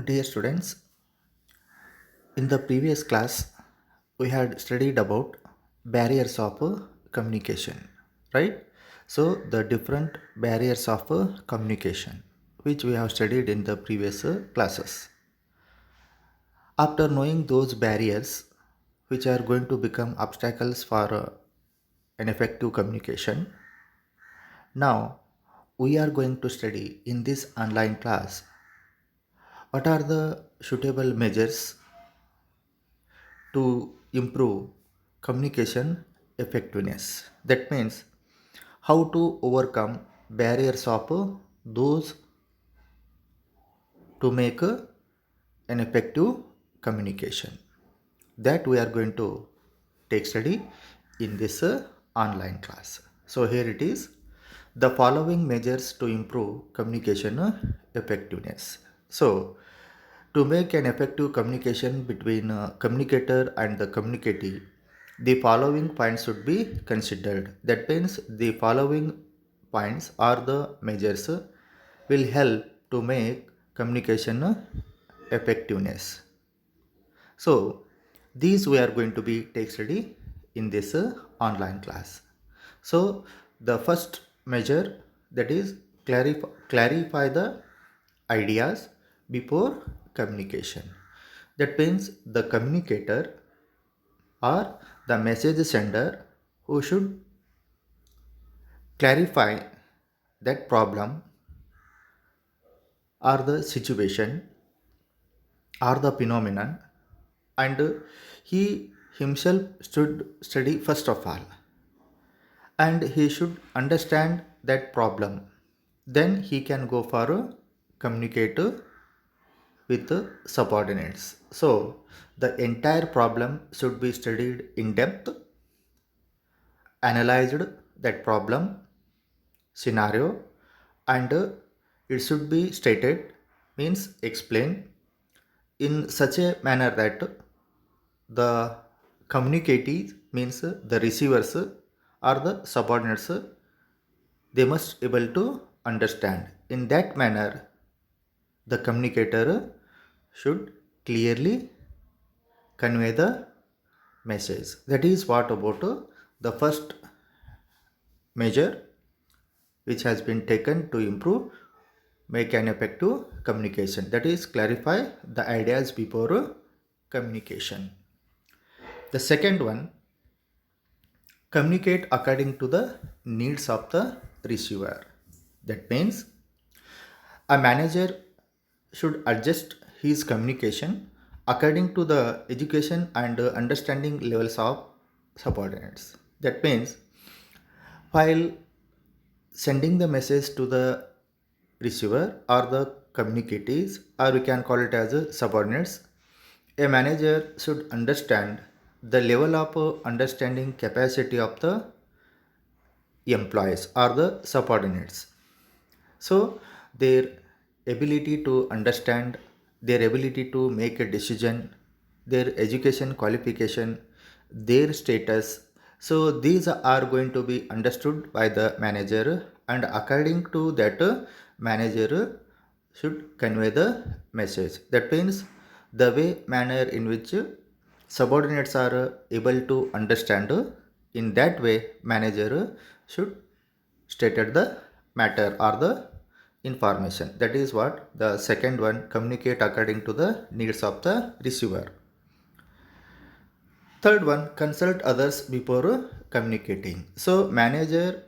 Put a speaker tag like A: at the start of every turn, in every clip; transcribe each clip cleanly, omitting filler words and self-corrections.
A: Dear students, in the previous class, we had studied about barriers of communication, right? So, the different barriers of communication, which we have studied in the previous classes. After knowing those barriers, which are going to become obstacles for an effective communication, now we are going to study in this online class what are the suitable measures to improve communication effectiveness. That means how to overcome barriers of those to make an effective communication. That we are going to take study in this online class. So here it is, the following measures to improve communication effectiveness. So to make an effective communication between a communicator and the communicatee, the following points should be considered. That means the following points are the measures will help to make communication effectiveness. So these we are going to be take study in this online class. So the first measure, that is clarify the ideas before communication. That means the communicator or the message sender who should clarify that problem or the situation or the phenomenon, and he himself should study first of all, and he should understand that problem, then he can go for a communicator with the subordinates. So the entire problem should be studied in depth, analyzed that problem scenario, and it should be stated, means explained in such a manner that the communicatees, means the receivers or the subordinates, they must able to understand. In that manner the communicator should clearly convey the message. That is what about the first measure which has been taken to improve make an effective communication, that is clarify the ideas before communication. The second one, communicate according to the needs of the receiver. That means a manager should adjust his communication according to the education and understanding levels of subordinates. That means while sending the message to the receiver or the communicatees, or we can call it as a subordinates, a manager should understand the level of understanding capacity of the employees or the subordinates. So their ability to understand, their ability to make a decision, their education qualification, their status. So these are going to be understood by the manager, and according to that, manager should convey the message. That means the way manner in which subordinates are able to understand, in that way manager should stated the matter or the information. That is what the second one, communicate according to the needs of the receiver. Third one, consult others before communicating. So manager,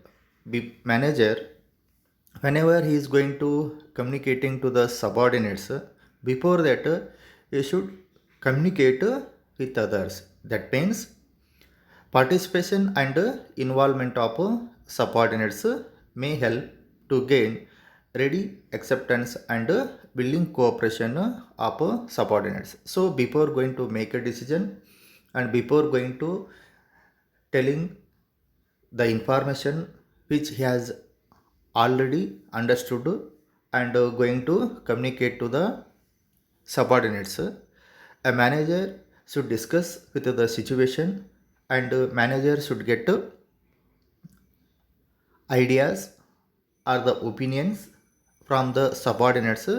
A: whenever he is going to communicating to the subordinates, before that he should communicate with others. That means participation and involvement of subordinates may help to gain ready acceptance and building cooperation of subordinates. So before going to make a decision and before going to telling the information which he has already understood and going to communicate to the subordinates, a manager should discuss with the situation, and manager should get ideas or the opinions from the subordinates.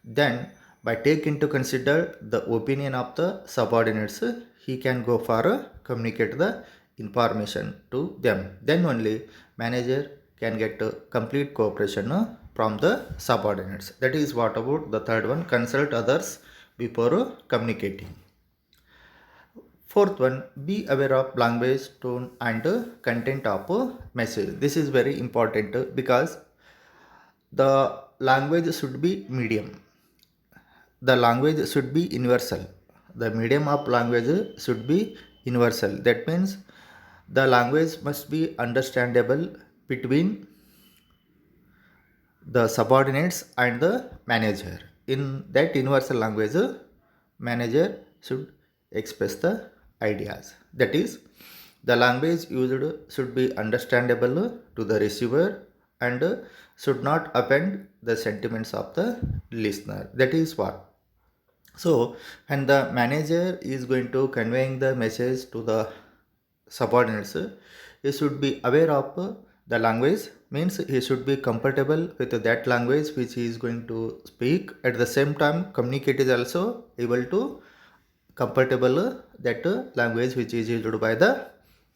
A: Then By take into consider the opinion of the subordinates, he can go for communicate the information to them. Then only manager can get complete cooperation from the subordinates. That is what about the third one, consult others before communicating. Fourth one, be aware of language, tone, and content of message. This is very important because the language should be medium. The language should be universal. The medium of language should be universal. That means the language must be understandable between the subordinates and the manager. In that universal language, manager should express the ideas. That is, the language used should be understandable to the receiver and should not offend the sentiments of the listener. That is what. So, and the manager is going to conveying the message to the subordinates, he should be aware of the language, means he should be comfortable with that language which he is going to speak. At the same time, communicate is also able to comfortable that language which is used by the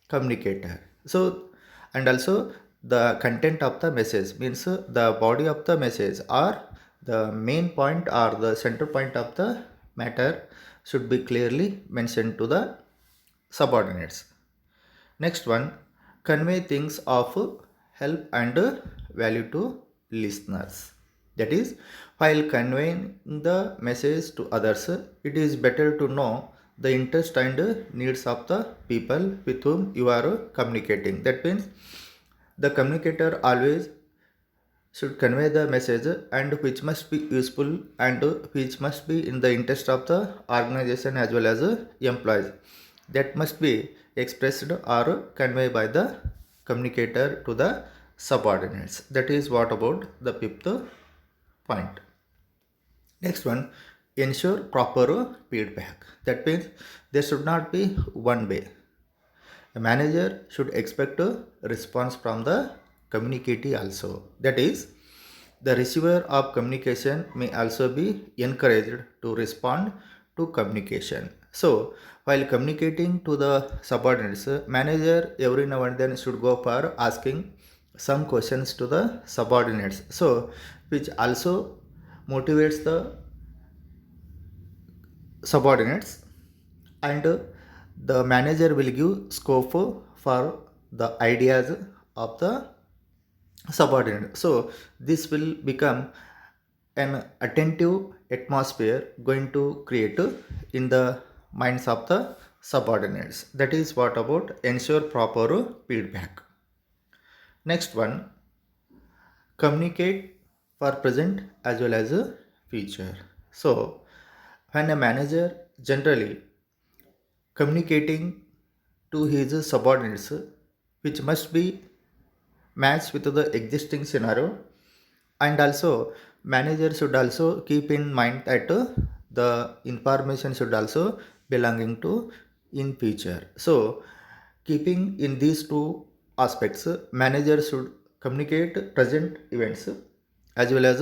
A: communicator. So, and also the content of the message, means the body of the message or the main point or the center point of the matter should be clearly mentioned to the subordinates. Next one, convey things of help and value to listeners. That is, while conveying the message to others, it is better to know the interest and needs of the people with whom you are communicating. That means the communicator always should convey the message and which must be useful and which must be in the interest of the organization as well as employees. That must be expressed or conveyed by the communicator to the subordinates. That is what about the fifth point. Next one, ensure proper feedback. That means there should not be one way. A manager should expect a response from the communicatee also. That is, the receiver of communication may also be encouraged to respond to communication. So, while communicating to the subordinates, manager every now and then should go for asking some questions to the subordinates. So, which also motivates the subordinates, and the manager will give scope for the ideas of the subordinate. So this will become an attentive atmosphere going to create in the minds of the subordinates. That is what about ensure proper feedback. Next one, communicate for present as well as a future. So when a manager generally communicating to his subordinates, which must be matched with the existing scenario, and also manager should also keep in mind that the information should also belonging to in future. So keeping in these two aspects, manager should communicate present events as well as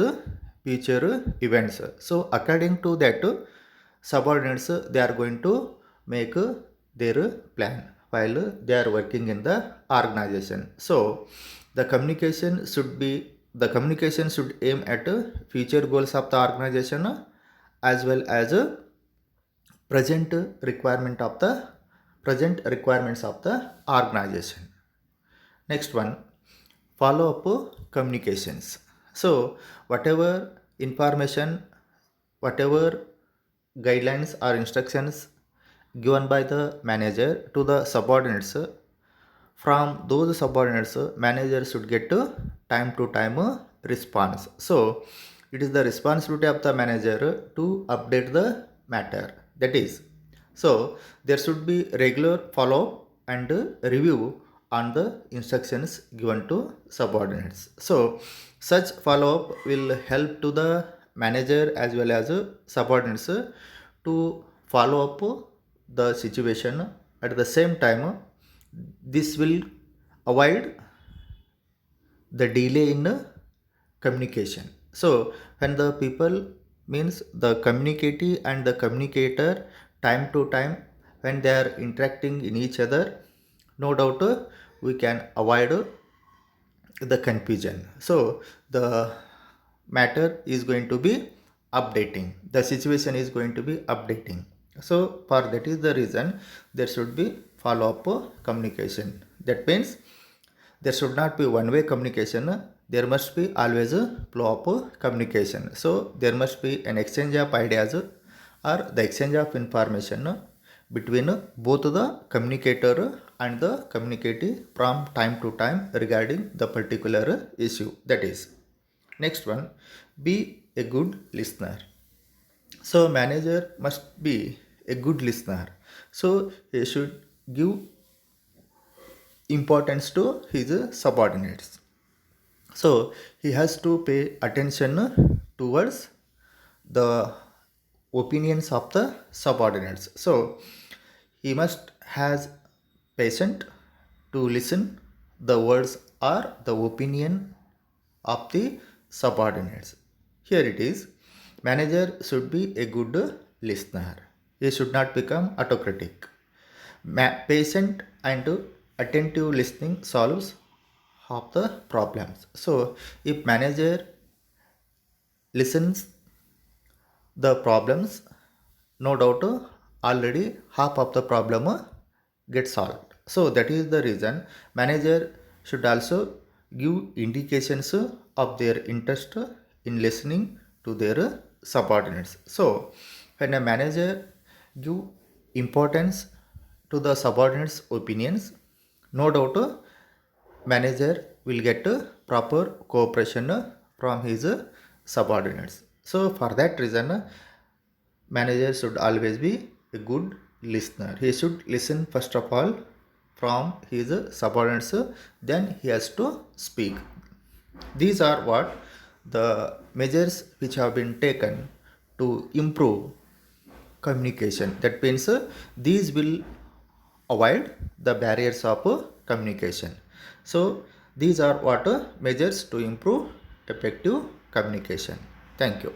A: future events. So according to that, subordinates they are going to make their plan while they are working in the organization. So the communication should aim at future goals of the organization as well as present requirement of the present requirements of the organization. Next one, follow up communications. So whatever information, whatever guidelines or instructions given by the manager to the subordinates, from those subordinates manager should get time to time response. So it is the responsibility of the manager to update the matter. That is, so there should be regular follow and review on the instructions given to subordinates. So such follow up will help to the manager as well as subordinates to follow up the situation. At the same time, this will avoid the delay in communication. So when the people means the communicative and the communicator time to time when they are interacting in each other, no doubt we can avoid the confusion. So the matter is going to be updating, the situation is going to be updating. So for that is the reason there should be follow up communication. That means there should not be one way communication, there must be always a flow of communication. So there must be an exchange of ideas or the exchange of information between both the communicator and the communicative from time to time regarding the particular issue. That is, next one, be a good listener. So manager must be a good listener. So he should give importance to his subordinates. So he has to pay attention towards the opinions of the subordinates. So he must has patient to listen the words or the opinion of the subordinates. Here it is. Manager should be a good listener. He should not become autocratic. Patient and attentive listening solves half the problems. So if manager listens the problems, no doubt already half of the problem gets solved. So that is the reason manager should also give indications of their interest in listening to their subordinates. So when a manager give importance to the subordinates opinions, no doubt manager will get proper cooperation from his subordinates. So for that reason manager should always be a good listener. He should listen first of all from his subordinates, then he has to speak. These are what the measures which have been taken to improve communication. That means these will avoid the barriers of communication. So these are what measures to improve effective communication. Thank you.